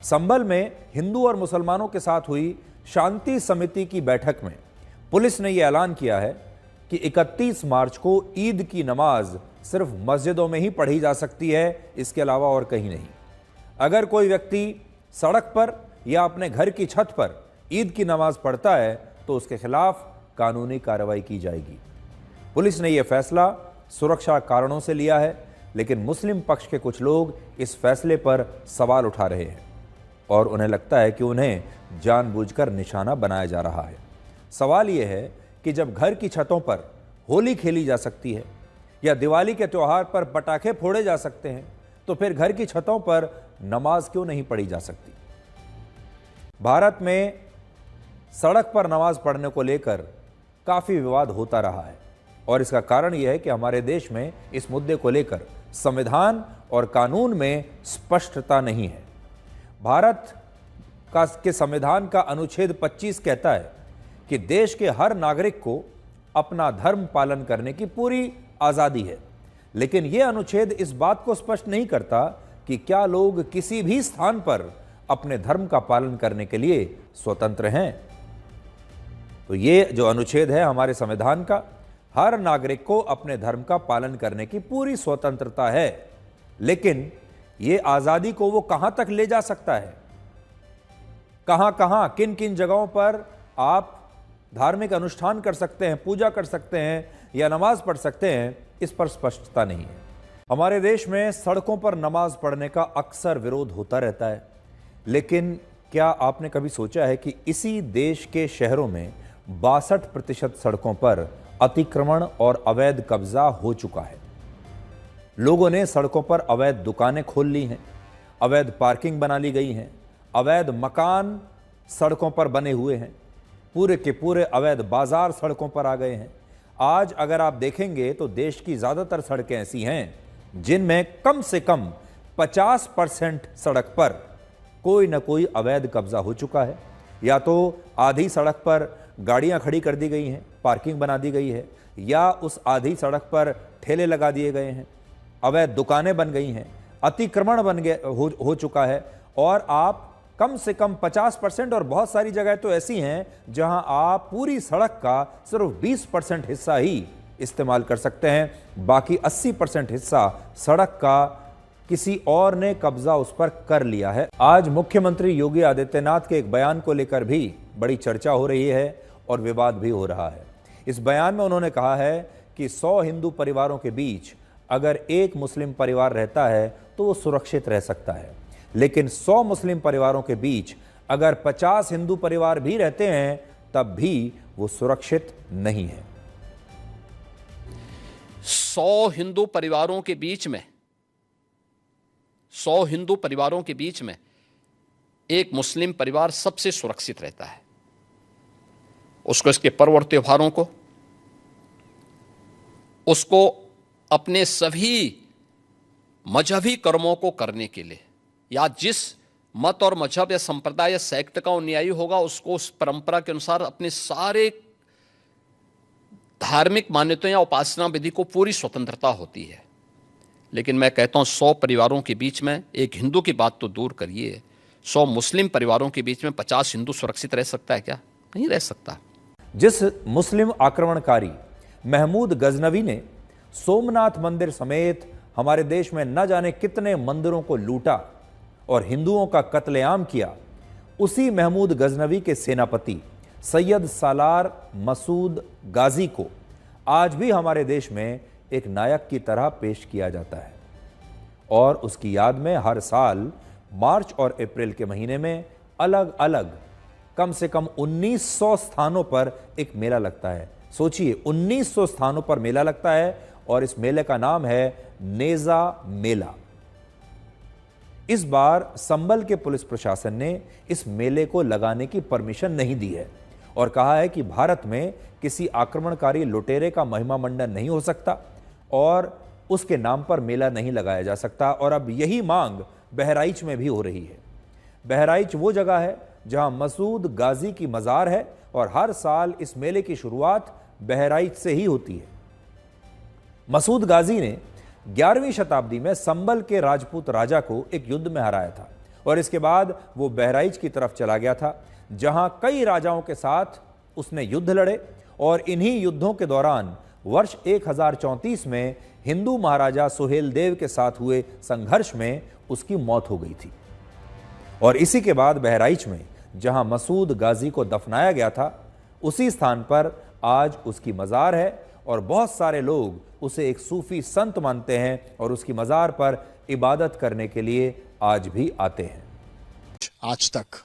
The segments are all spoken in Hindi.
संभल में हिंदू और मुसलमानों के साथ हुई शांति समिति की बैठक में पुलिस ने यह ऐलान किया है कि 31 मार्च को ईद की नमाज सिर्फ मस्जिदों में ही पढ़ी जा सकती है, इसके अलावा और कहीं नहीं। अगर कोई व्यक्ति सड़क पर या अपने घर की छत पर ईद की नमाज पढ़ता है तो उसके खिलाफ कानूनी कार्रवाई की जाएगी। पुलिस ने यह फैसला सुरक्षा कारणों से लिया है, लेकिन मुस्लिम पक्ष के कुछ लोग इस फैसले पर सवाल उठा रहे हैं और उन्हें लगता है कि उन्हें जानबूझकर निशाना बनाया जा रहा है। सवाल यह है कि जब घर की छतों पर होली खेली जा सकती है या दिवाली के त्यौहार पर पटाखे फोड़े जा सकते हैं, तो फिर घर की छतों पर नमाज क्यों नहीं पढ़ी जा सकती? भारत में सड़क पर नमाज पढ़ने को लेकर काफ़ी विवाद होता रहा है और इसका कारण यह है कि हमारे देश में इस मुद्दे को लेकर संविधान और कानून में स्पष्टता नहीं है। भारत के संविधान का अनुच्छेद 25 कहता है कि देश के हर नागरिक को अपना धर्म पालन करने की पूरी आज़ादी है, लेकिन यह अनुच्छेद इस बात को स्पष्ट नहीं करता कि क्या लोग किसी भी स्थान पर अपने धर्म का पालन करने के लिए स्वतंत्र हैं। तो ये जो अनुच्छेद है हमारे संविधान का, हर नागरिक को अपने धर्म का पालन करने की पूरी स्वतंत्रता है, लेकिन ये आज़ादी को वो कहां तक ले जा सकता है, कहां किन किन जगहों पर आप धार्मिक अनुष्ठान कर सकते हैं, पूजा कर सकते हैं या नमाज पढ़ सकते हैं, इस पर स्पष्टता नहीं है। हमारे देश में सड़कों पर नमाज पढ़ने का अक्सर विरोध होता रहता है, लेकिन क्या आपने कभी सोचा है कि इसी देश के शहरों में 62% सड़कों पर अतिक्रमण और अवैध कब्जा हो चुका है। लोगों ने सड़कों पर अवैध दुकानें खोल ली हैं, अवैध पार्किंग बना ली गई हैं, अवैध मकान सड़कों पर बने हुए हैं, पूरे के पूरे अवैध बाजार सड़कों पर आ गए हैं। आज अगर आप देखेंगे तो देश की ज़्यादातर सड़कें ऐसी हैं जिनमें कम से कम 50% सड़क पर कोई ना कोई अवैध कब्जा हो चुका है। या तो आधी सड़क पर गाड़ियां खड़ी कर दी गई हैं, पार्किंग बना दी गई है, या उस आधी सड़क पर ठेले लगा दिए गए हैं, अवैध दुकानें बन गई हैं, अतिक्रमण हो चुका है। और आप कम से कम 50% और बहुत सारी जगह तो ऐसी हैं जहां आप पूरी सड़क का सिर्फ 20% हिस्सा ही इस्तेमाल कर सकते हैं, बाकी 80% हिस्सा सड़क का किसी और ने कब्जा उस पर कर लिया है। आज मुख्यमंत्री योगी आदित्यनाथ के एक बयान को लेकर भी बड़ी चर्चा हो रही है और विवाद भी हो रहा है। इस बयान में उन्होंने कहा है कि 100 हिंदू परिवारों के बीच अगर एक मुस्लिम परिवार रहता है तो वो सुरक्षित रह सकता है, लेकिन 100 मुस्लिम परिवारों के बीच अगर 50 हिंदू परिवार भी रहते हैं तब भी वो सुरक्षित नहीं है। 100 हिंदू परिवारों के बीच में 100 हिंदू परिवारों के बीच में एक मुस्लिम परिवार सबसे सुरक्षित रहता है। उसको इसके पर्व और त्योहारों को, उसको अपने सभी मजहबी कर्मों को करने के लिए, या जिस मत और मजहब या संप्रदाय या सेक्ट का अनुयायी होगा उसको उस परंपरा के अनुसार अपने सारे धार्मिक मान्यताओं या उपासना विधि को पूरी स्वतंत्रता होती है। लेकिन मैं कहता हूं 100 परिवारों के बीच में, एक हिंदू की बात तो दूर करिए, 100 मुस्लिम परिवारों के बीच में 50 हिंदू सुरक्षित रह सकता है क्या? नहीं रह सकता। जिस मुस्लिम आक्रमणकारी महमूद गजनवी ने सोमनाथ मंदिर समेत हमारे देश में न जाने कितने मंदिरों को लूटा और हिंदुओं का कत्लेआम किया, उसी महमूद गजनवी के सेनापति सैयद सालार मसूद गाजी को आज भी हमारे देश में एक नायक की तरह पेश किया जाता है और उसकी याद में हर साल मार्च और अप्रैल के महीने में अलग अलग कम से कम 1900 स्थानों पर एक मेला लगता है। सोचिए, 1900 स्थानों पर मेला लगता है और इस मेले का नाम है नेजा मेला। इस बार संभल के पुलिस प्रशासन ने इस मेले को लगाने की परमिशन नहीं दी है और कहा है कि भारत में किसी आक्रमणकारी लुटेरे का महिमा मंडन नहीं हो सकता और उसके नाम पर मेला नहीं लगाया जा सकता। और अब यही मांग बहराइच में भी हो रही है। बहराइच वो जगह है जहां मसूद गाजी की मज़ार है और हर साल इस मेले की शुरुआत बहराइच से ही होती है। मसूद गाजी ने 11वीं शताब्दी में संभल के राजपूत राजा को एक युद्ध में हराया था और इसके बाद वो बहराइच की तरफ चला गया था, जहां कई राजाओं के साथ उसने युद्ध लड़े और इन्हीं युद्धों के दौरान वर्ष 1034 में हिंदू महाराजा सुहेल देव के साथ हुए संघर्ष में उसकी मौत हो गई थी। और इसी के बाद बहराइच में जहां मसूद गाजी को दफनाया गया था, उसी स्थान पर आज उसकी मज़ार है और बहुत सारे लोग उसे एक सूफी संत मानते हैं और उसकी मज़ार पर इबादत करने के लिए आज भी आते हैं। आज तक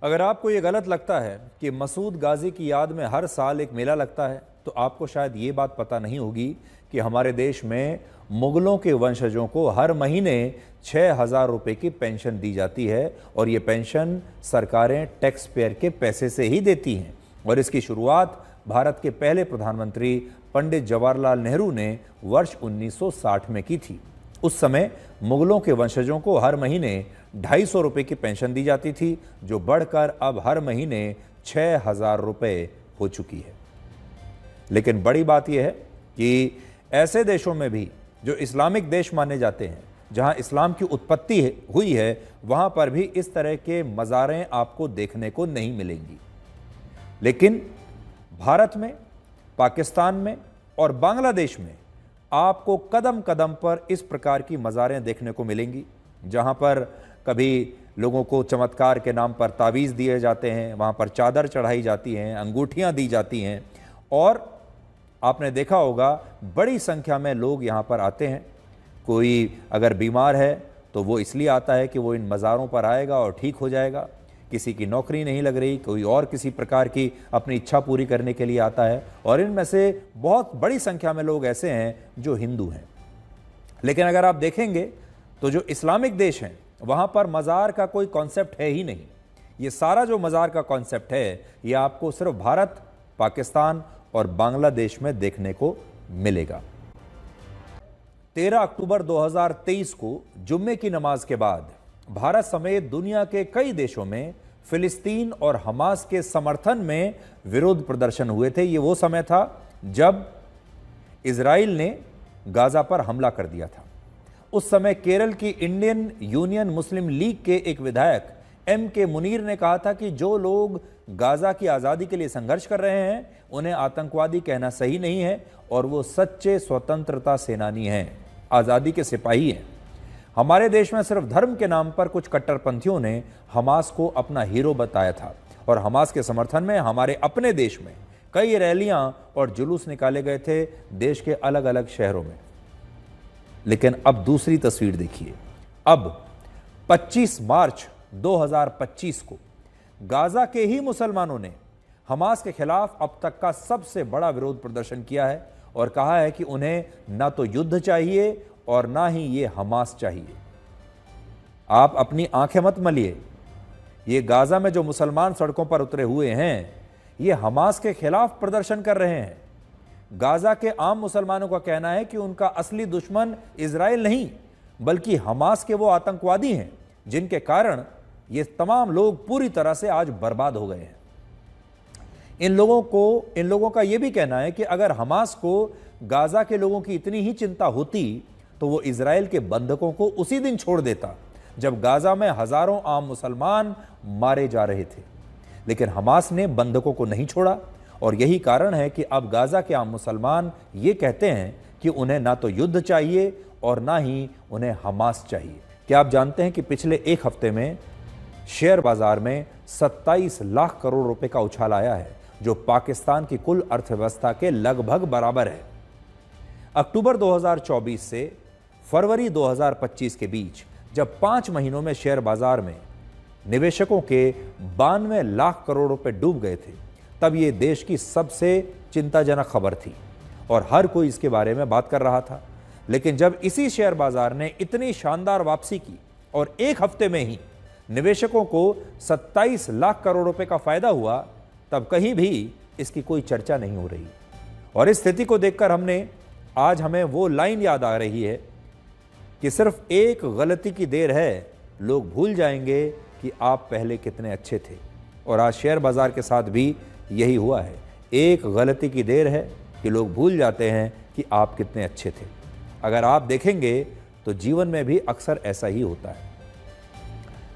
अगर आपको ये गलत लगता है कि मसूद गाजी की याद में हर साल एक मेला लगता है, तो आपको शायद ये बात पता नहीं होगी कि हमारे देश में मुगलों के वंशजों को हर महीने 6,000 रुपये की पेंशन दी जाती है और ये पेंशन सरकारें टैक्स पेयर के पैसे से ही देती हैं। और इसकी शुरुआत भारत के पहले प्रधानमंत्री पंडित जवाहरलाल नेहरू ने वर्ष 1960 में की थी। उस समय मुगलों के वंशजों को हर महीने 250 रुपये की पेंशन दी जाती थी, जो बढ़कर अब हर महीने 6,000 रुपये हो चुकी है। लेकिन बड़ी बात यह है कि ऐसे देशों में भी जो इस्लामिक देश माने जाते हैं, जहां इस्लाम की उत्पत्ति हुई है, वहां पर भी इस तरह के मज़ारें आपको देखने को नहीं मिलेंगी। लेकिन भारत में, पाकिस्तान में और बांग्लादेश में आपको कदम कदम पर इस प्रकार की मज़ारें देखने को मिलेंगी, जहां पर कभी लोगों को चमत्कार के नाम पर तावीज़ दिए जाते हैं, वहां पर चादर चढ़ाई जाती हैं, अंगूठियां दी जाती हैं और आपने देखा होगा बड़ी संख्या में लोग यहाँ पर आते हैं। कोई अगर बीमार है तो वो इसलिए आता है कि वो इन मज़ारों पर आएगा और ठीक हो जाएगा। किसी की नौकरी नहीं लग रही, कोई और किसी प्रकार की अपनी इच्छा पूरी करने के लिए आता है और इनमें से बहुत बड़ी संख्या में लोग ऐसे हैं जो हिंदू हैं। लेकिन अगर आप देखेंगे तो जो इस्लामिक देश हैं, वहाँ पर मज़ार का कोई कॉन्सेप्ट है ही नहीं। ये सारा जो मज़ार का कॉन्सेप्ट है, ये आपको सिर्फ भारत, पाकिस्तान और बांग्लादेश में देखने को मिलेगा। 13 अक्टूबर 2023 को जुम्मे की नमाज के बाद भारत समेत दुनिया के कई देशों में फिलिस्तीन और हमास के समर्थन में विरोध प्रदर्शन हुए थे। ये वो समय था जब इजराइल ने गाजा पर हमला कर दिया था। उस समय केरल की इंडियन यूनियन मुस्लिम लीग के एक विधायक M.K. मुनीर ने कहा था कि जो लोग गाजा की आज़ादी के लिए संघर्ष कर रहे हैं, उन्हें आतंकवादी कहना सही नहीं है और वो सच्चे स्वतंत्रता सेनानी हैं, आज़ादी के सिपाही हैं। हमारे देश में सिर्फ धर्म के नाम पर कुछ कट्टरपंथियों ने हमास को अपना हीरो बताया था और हमास के समर्थन में हमारे अपने देश में कई रैलियां और जुलूस निकाले गए थे देश के अलग अलग शहरों में। लेकिन अब दूसरी तस्वीर देखिए। अब 25 मार्च 2025 को गाजा के ही मुसलमानों ने हमास के खिलाफ अब तक का सबसे बड़ा विरोध प्रदर्शन किया है और कहा है कि उन्हें ना तो युद्ध चाहिए और ना ही ये हमास चाहिए। आप अपनी आंखें मत मलिए, ये गाजा में जो मुसलमान सड़कों पर उतरे हुए हैं, ये हमास के खिलाफ प्रदर्शन कर रहे हैं। गाजा के आम मुसलमानों का कहना है कि उनका असली दुश्मन इजराइल नहीं, बल्कि हमास के वो आतंकवादी हैं जिनके कारण ये तमाम लोग पूरी तरह से आज बर्बाद हो गए हैं। इन लोगों का यह भी कहना है कि अगर हमास को गाजा के लोगों की इतनी ही चिंता होती तो वो इजराइल के बंधकों को उसी दिन छोड़ देता जब गाजा में हजारों आम मुसलमान मारे जा रहे थे। लेकिन हमास ने बंधकों को नहीं छोड़ा और यही कारण है कि अब गाजा के आम मुसलमान ये कहते हैं कि उन्हें ना तो युद्ध चाहिए और ना ही उन्हें हमास चाहिए। क्या आप जानते हैं कि पिछले एक हफ्ते में शेयर बाजार में 27 लाख करोड़ रुपए का उछाल आया है, जो पाकिस्तान की कुल अर्थव्यवस्था के लगभग बराबर है। अक्टूबर 2024 से फरवरी 2025 के बीच जब 5 महीनों में शेयर बाजार में निवेशकों के 92 लाख करोड़ रुपए डूब गए थे, तब यह देश की सबसे चिंताजनक खबर थी और हर कोई इसके बारे में बात कर रहा था। लेकिन जब इसी शेयर बाजार ने इतनी शानदार वापसी की और एक हफ्ते में ही निवेशकों को 27 लाख करोड़ रुपए का फायदा हुआ, तब कहीं भी इसकी कोई चर्चा नहीं हो रही। और इस स्थिति को देखकर हमें वो लाइन याद आ रही है कि सिर्फ एक गलती की देर है, लोग भूल जाएंगे कि आप पहले कितने अच्छे थे। और आज शेयर बाजार के साथ भी यही हुआ है। एक गलती की देर है कि लोग भूल जाते हैं कि आप कितने अच्छे थे। अगर आप देखेंगे तो जीवन में भी अक्सर ऐसा ही होता है।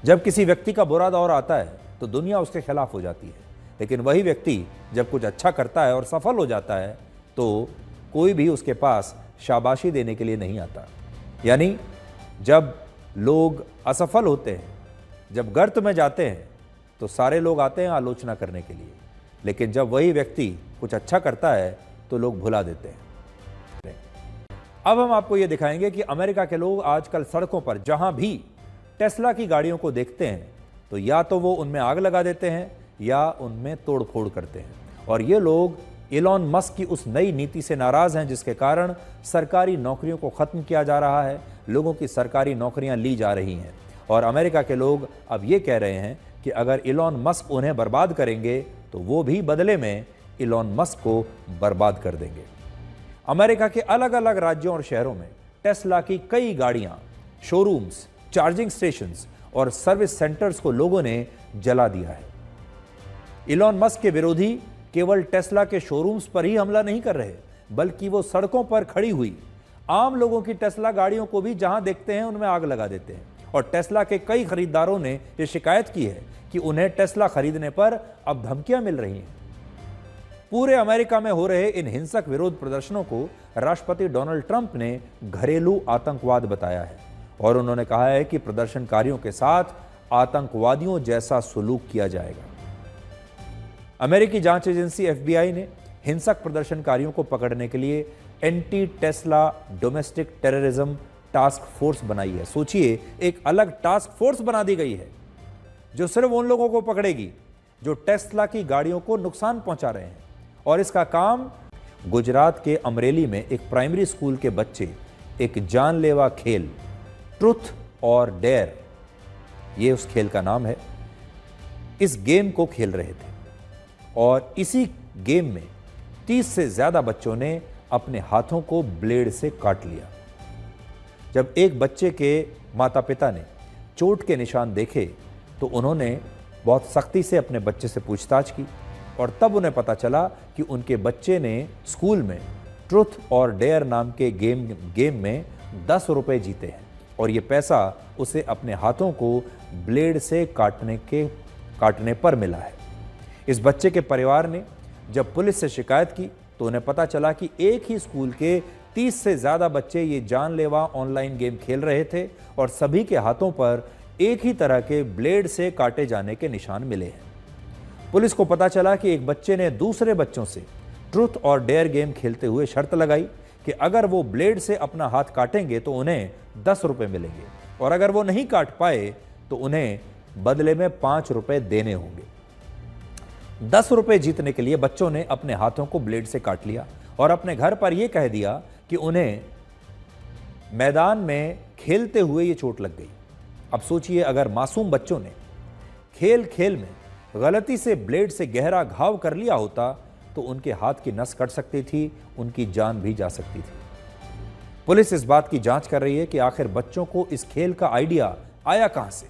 जब किसी व्यक्ति का बुरा दौर आता है तो दुनिया उसके खिलाफ हो जाती है, लेकिन वही व्यक्ति जब कुछ अच्छा करता है और सफल हो जाता है तो कोई भी उसके पास शाबाशी देने के लिए नहीं आता। यानी जब लोग असफल होते हैं, जब गर्त में जाते हैं, तो सारे लोग आते हैं आलोचना करने के लिए, लेकिन जब वही व्यक्ति कुछ अच्छा करता है तो लोग भुला देते हैं। अब हम आपको यह दिखाएंगे कि अमेरिका के लोग आजकल सड़कों पर जहां भी टेस्ला की गाड़ियों को देखते हैं तो या तो वो उनमें आग लगा देते हैं या उनमें तोड़फोड़ करते हैं। और ये लोग इलॉन मस्क की उस नई नीति से नाराज हैं जिसके कारण सरकारी नौकरियों को खत्म किया जा रहा है, लोगों की सरकारी नौकरियां ली जा रही हैं। और अमेरिका के लोग अब ये कह रहे हैं कि अगर इलॉन मस्क उन्हें बर्बाद करेंगे तो वो भी बदले में इलॉन मस्क को बर्बाद कर देंगे। अमेरिका के अलग अलग राज्यों और शहरों में टेस्ला की कई गाड़ियां, शोरूम्स, चार्जिंग स्टेशंस और सर्विस सेंटर्स को लोगों ने जला दिया है। इलॉन मस्क के विरोधी केवल टेस्ला के शोरूम्स पर ही हमला नहीं कर रहे, बल्कि वो सड़कों पर खड़ी हुई आम लोगों की टेस्ला गाड़ियों को भी जहां देखते हैं उनमें आग लगा देते हैं। और टेस्ला के कई खरीदारों ने यह शिकायत की है कि उन्हें टेस्ला खरीदने पर अब धमकियां मिल रही हैं। पूरे अमेरिका में हो रहे इन हिंसक विरोध प्रदर्शनों को राष्ट्रपति डोनाल्ड ट्रंप ने घरेलू आतंकवाद बताया है और उन्होंने कहा है कि प्रदर्शनकारियों के साथ आतंकवादियों जैसा सुलूक किया जाएगा। अमेरिकी जांच एजेंसी FBI ने हिंसक प्रदर्शनकारियों को पकड़ने के लिए anti Tesla domestic terrorism task force बनाई है। सोचिए, एक अलग टास्क फोर्स बना दी गई है जो सिर्फ उन लोगों को पकड़ेगी जो टेस्ला की गाड़ियों को नुकसान पहुंचा रहे हैं। और इसका काम गुजरात के अमरेली में एक प्राइमरी स्कूल के बच्चे एक जानलेवा खेल ट्रुथ और डेयर, ये उस खेल का नाम है, इस गेम को खेल रहे थे। और इसी गेम में 30 से ज्यादा बच्चों ने अपने हाथों को ब्लेड से काट लिया। जब एक बच्चे के माता पिता ने चोट के निशान देखे तो उन्होंने बहुत सख्ती से अपने बच्चे से पूछताछ की और तब उन्हें पता चला कि उनके बच्चे ने स्कूल में ट्रुथ और डेयर नाम के गेम में 10 रुपए जीते हैं और ये पैसा उसे अपने हाथों को ब्लेड से काटने पर मिला है। इस बच्चे के परिवार ने जब पुलिस से शिकायत की तो उन्हें पता चला कि एक ही स्कूल के 30 से ज्यादा बच्चे ये जानलेवा ऑनलाइन गेम खेल रहे थे और सभी के हाथों पर एक ही तरह के ब्लेड से काटे जाने के निशान मिले हैं। पुलिस को पता चला कि एक बच्चे ने दूसरे बच्चों से ट्रुथ और डेयर गेम खेलते हुए शर्त लगाई कि अगर वो ब्लेड से अपना हाथ काटेंगे तो उन्हें 10 रुपए मिलेंगे और अगर वो नहीं काट पाए तो उन्हें बदले में 5 रुपए देने होंगे। 10 रुपए जीतने के लिए बच्चों ने अपने हाथों को ब्लेड से काट लिया और अपने घर पर यह कह दिया कि उन्हें मैदान में खेलते हुए ये चोट लग गई। अब सोचिए, अगर मासूम बच्चों ने खेल खेल में गलती से ब्लेड से गहरा घाव कर लिया होता तो उनके हाथ की नस कट सकती थी, उनकी जान भी जा सकती थी। पुलिस इस बात की जांच कर रही है कि आखिर बच्चों को इस खेल का आइडिया आया कहां से।